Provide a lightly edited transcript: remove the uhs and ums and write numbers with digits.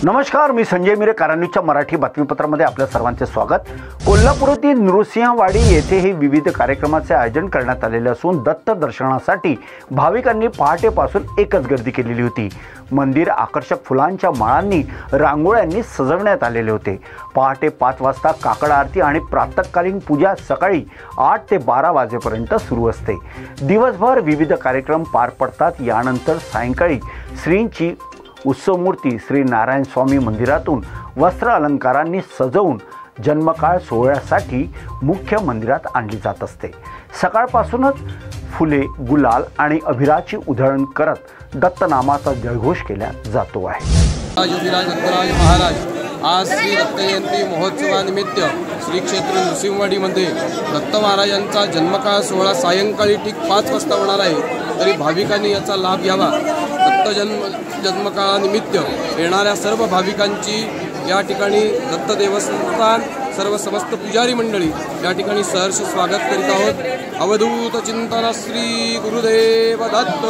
नमस्कार, मी संजय मिरे, कारांनीच्या मराठी बातमीपत्रामध्ये आपल्या सर्वांचे स्वागत। कोल्हापुरातील नृसिंहवाडी येथे हे विविध कार्यक्रमाचे आयोजन करण्यात आलेले असून दत्त दर्शनासाठी भाविकांनी पहाटेपासून एकच गर्दी केलेली होती। मंदिर आकर्षक फुलांच्या माळांनी रांगोळ्यांनी सजवण्यात आलेले होते। पहाटे 5 वाजता काकड आरती आणि प्रातःकालीन पूजा सकाळी 8 ते 12 वाजेपर्यंत सुरू असते। दिवसभर विविध कार्यक्रम पार पडतात। यानंतर सायंकाळी श्रींची उत्सव मूर्ती श्री नारायण स्वामी मंदिरातून वस्त्र अलंकारांनी सजवून जन्मकाळ सोहळ्यासाठी मुख्य मंदिरात आणली जात असते। सकाळपासूनच फुले, गुलाल आणि अभिराची उधळण करत दत्तनामाचा जयघोष केला जातो आहे। योगीराज महाराज आज श्री दत्त जयंती महोत्सवानिमित्त श्री क्षेत्र नृसिंहवाडीमध्ये दत्त महाराजांचा जन्मकाळ सोहळा सायंकाळी ठीक 5 वाजता होणार आहे। तरी भाविकांनी याचा लाभ घ्यावा। दत्त जन्मकाळानिमित्त येणाऱ्या सर्व भाविकांची या ठिकाणी दत्त देवस्थान सर्व समस्त पुजारी मंडळी या ठिकाणी सहर्ष स्वागत करीत आहोत। अवधूत चिंतन श्री गुरुदेव दत्त।